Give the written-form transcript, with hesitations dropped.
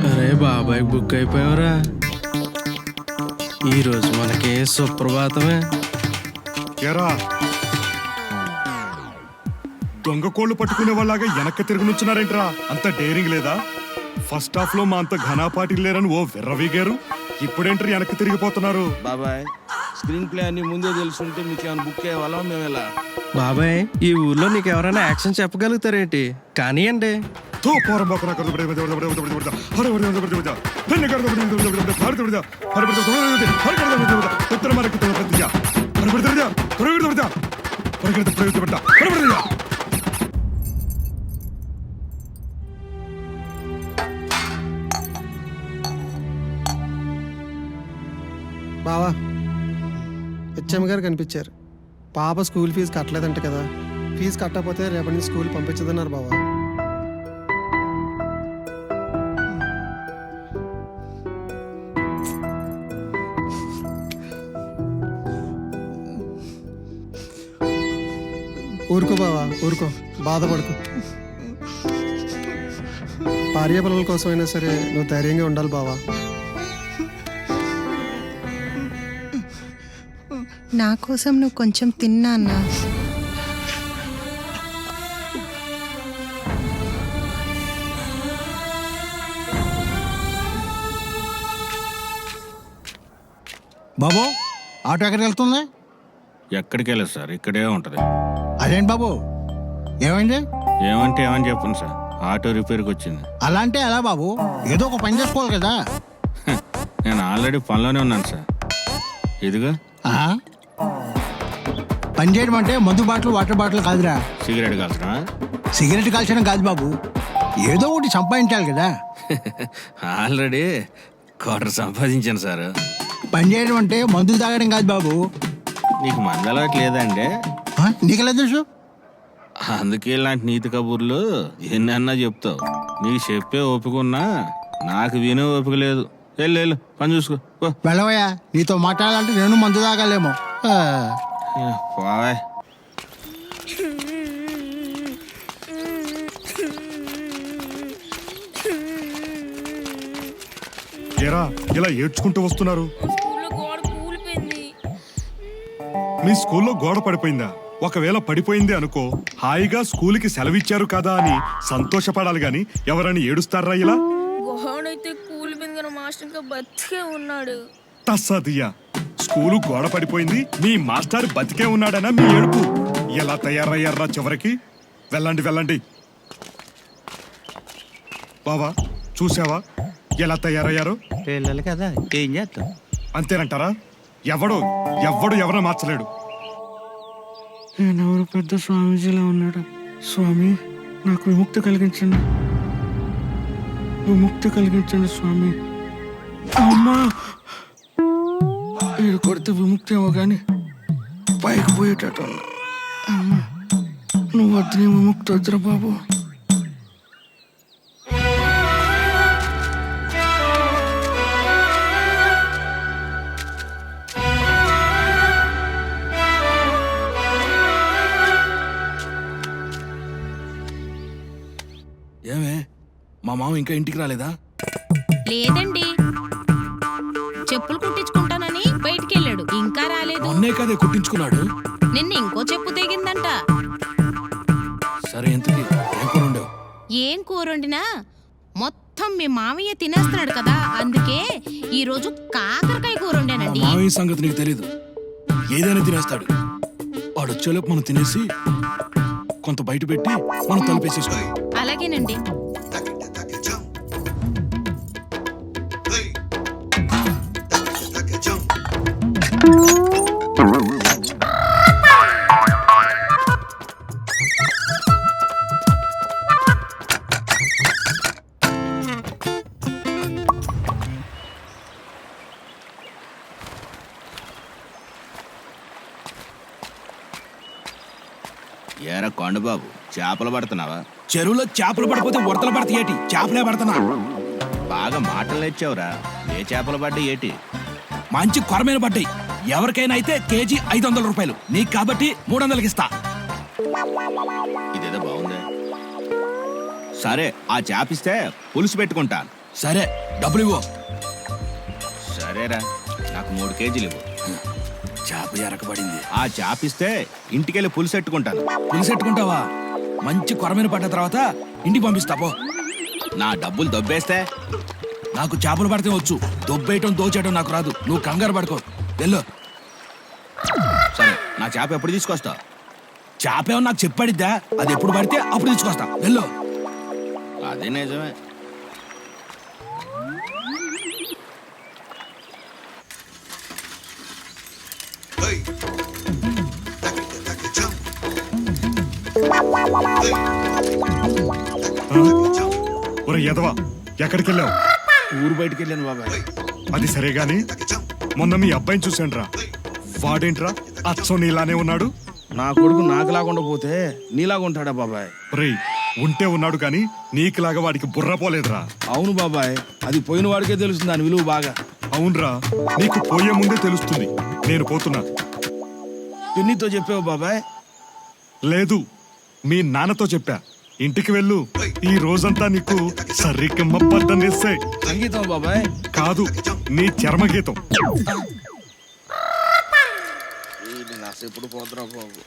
అరే బాబాయ్ బుక్ అయిపోయావరా. ఈరోజు మనకి సుప్రభాతమే. ఎరా దొంగ కోళ్ళు పట్టుకునే వాళ్ళగా వెనక్కి తిరుగునుచ్చున్నారేంట్రా? అంత డేరింగ్ లేదా? ఫస్ట్ హాఫ్ లో మా అంత ఘనాపాటి లేరని ఓ విర్రవీగారు, ఇప్పుడేంట్రీ వెనక్కి తిరిగిపోతున్నారు? బాబాయ్ స్క్రీన్ ప్లే అన్ని ముందే తెలుసుంటే మీకు ఏమైనా బుక్ అయ్యేవాళ్ళం మేము ఎలా? బాబాయ్ ఈ ఊర్లో నీకు ఎవరైనా యాక్షన్ చెప్పగలుగుతారేంటి? కానివ్వండి. బావా హెచ్ఎం గారు కనిపించారు. పాప స్కూల్ ఫీజు కట్టలేదంట కదా, ఫీజు కట్టకపోతే రేపటి నుంచి స్కూల్ పంపించదన్నారు బావా. ఊరుకో బావా ఊరుకో, బాధపడుకో. భార్య పిల్లల కోసమైనా సరే నువ్వు ధైర్యంగా ఉండాలి బావా. నా కోసం నువ్వు కొంచెం తిన్నా అన్నా. బాబు ఆటో ఎక్కడికి వెళ్తుంది? ఎక్కడికి వెళ్ళదు సార్, ఇక్కడే ఉంటుంది. అదేంటి బాబు ఏమైంది? ఏమంటే ఏమని చెప్పండి సార్, ఆటో రిపేర్కి వచ్చింది. అలా అంటే ఎలా బాబు, ఏదో ఒక పని చేసుకోవాలి కదా. నేను ఆల్రెడీ పనిలోనే ఉన్నాను సార్. ఇదిగా ఆ? పని చేయడం అంటే మందు బాటిల్ వాటర్ బాటిల్ కాదురా. సిగరెట్ కాల్చరా? సిగరెట్ కాల్చడం కాదు బాబు, ఏదో ఒకటి సంపాదించాలి కదా. ఆల్రెడీ క్వార్టర్ సంపాదించాను సార్. పని చేయడం అంటే మందులు తాగడం కాదు బాబు. నీకు మందు అలవాటు లేదండి? నీకెలా తెలుసు? అందుకే ఇలాంటి నీతి కబుర్లు ఎన్నన్నా చెప్తావు. నీకు చెప్పే ఓపిక ఉన్నా నాకు వినే ఓపిక లేదు. వెళ్ళు పని చూసుకో. వెళ్ళవయ్యా, నీతో మాట్లాడాలంటే నేను మందు తాగాలేమో. పోవాయ్. ఏరా ఇలా ఏడ్చుకుంటూ వస్తున్నారు? మీ స్కూల్లో గోడ పడిపోయిందా? ఒకవేళ పడిపోయింది అనుకో, హాయిగా స్కూల్కి సెలవిచ్చారు కదా అని సంతోషపడాలి గాని ఎవరని ఏడుస్తారా ఇలా? గోడైతే కూలిపోయింది, మాస్టర్ ఇంకా బతికే ఉన్నాడు. తస్సదియ్యా, స్కూలు గోడ పడిపోయింది, మీ మాస్టర్ బతికే ఉన్నాడనా మీ ఏడుపు? ఎలా తయారయ్యారా చివరికి? వెళ్ళండి. బావా చూసావా ఎలా తయారయ్యారు? పిల్లలు కదా, ఏం చేస్తాం? అంతేనంటారా? ఎవడు ఎవరిని మార్చలేడు. నేనెవరు పెద్ద స్వామీజీలా ఉన్నాడు. స్వామి నాకు విముక్తి కలిగించండి స్వామి. అమ్మా వీడు కొడితే విముక్తి ఏమో కానీ పైకి పోయేటట్టు. నువ్వు వద్దు, నీ విముక్తి వద్దురా బాబు. ఏమే మా మామ ఇంకా ఇంటికి రాలేదా? లేదండి, చెప్పులు కుట్టించుకుంటానని బయటికి వెళ్ళాడు, ఇంకా రాలేదు. మొన్నే కదే కుట్టించుకున్నాడు. నిన్న ఇంకో చెప్పు తెగిందంట. సరే ఇంతకి ఏం కూర ఉండవు? ఏం కూర వండినా మొత్తం మీ మామయ్య తినేస్తున్నాడు కదా, అందుకే ఈ రోజు కాకరకాయ కూర వండానండి. మామయ్య సంగతి నీకు తెలీదు, ఏదైనా తినేస్తాడు. వాడు వచ్చేలోపు మనం తినేసి కొంత బయట పెట్టి మనం తలుపేసేసుకోవాలి. అలాగేనండి. ఏరా కొండబాబు, చేపలు పడుతున్నావా? చెరువులో చేపలు పడిపోతే ఉడతలు పడతాయి ఏటి? చేపలే పడుతున్నా. బాగా మాటలు నేర్చావురా. ఏ చేపలు పడ్డాయి ఏటి? మంచి కొరమైన పడ్డాయి. ఎవరికైనా అయితే కేజీ 500 రూపాయలు, నీకు కాబట్టి 300కి ఇస్తా. ఇదేదో బాగుంది. సరే ఆ చేపిస్తే పులుసు పెట్టుకుంటాను. సరే డబ్బులు ఇవ్వు. సరేరా, నాకు 3 కేజీలు ఇవ్వు. చేప ఎరకబడింది. ఆ చేపిస్తే ఇంటికెళ్ళి పులుసు పెట్టుకుంటాను. పులిసెట్టుకుంటావా? మంచి కొరమైన పడ్డ తర్వాత ఇంటికి పంపిస్తా పో. నా డబ్బులు దొబ్బేస్తే నాకు చేపలు పడితే వచ్చు, దొబ్బేయటం దోచేయటం నాకు రాదు. నువ్వు కంగారు పడుకో, వెళ్ళు. సరే, నా చేప ఎప్పుడు తీసుకొస్తావు? చేపేమో నాకు చెప్పాడిద్దా, అది ఎప్పుడు పడితే అప్పుడు తీసుకొస్తా, వెళ్ళు. అదే నిజమే. ఒరే ఎదవా, ఎక్కడికి వెళ్ళావు? ఊరు బయటికి వెళ్ళాను బాబాయ్. అది సరే గాని మొన్న మీ అబ్బాయిని చూశానురా. వాడేంట్రా అచ్చం నీలానే ఉన్నాడు? నా కొడుకు నాకులాకుండా పోతే నీలాగా ఉంటాడా బాబాయ్? రే, ఉంటే ఉన్నాడు కానీ నీకులాగా వాడికి బుర్ర పోలేదురా. అవును బాబాయ్, అది పోయిన వాడికే తెలుస్తుంది దాని విలువ బాగా. అవునరా, నీకు పోయే ముందే తెలుస్తుంది. నేను పోతున్నా. పిన్నితో చెప్పావు బాబాయ్? లేదు, మీ నాన్నతో చెప్పా. ఇంటికి వెళ్ళు. ఈ రోజంతా నీకు సరిగ్గా బద్దం వేస్తే సంగీతం బాబాయ్? కాదు, నీ చర్మగీతం. నాసేపుడు పోతున్నా బాబు.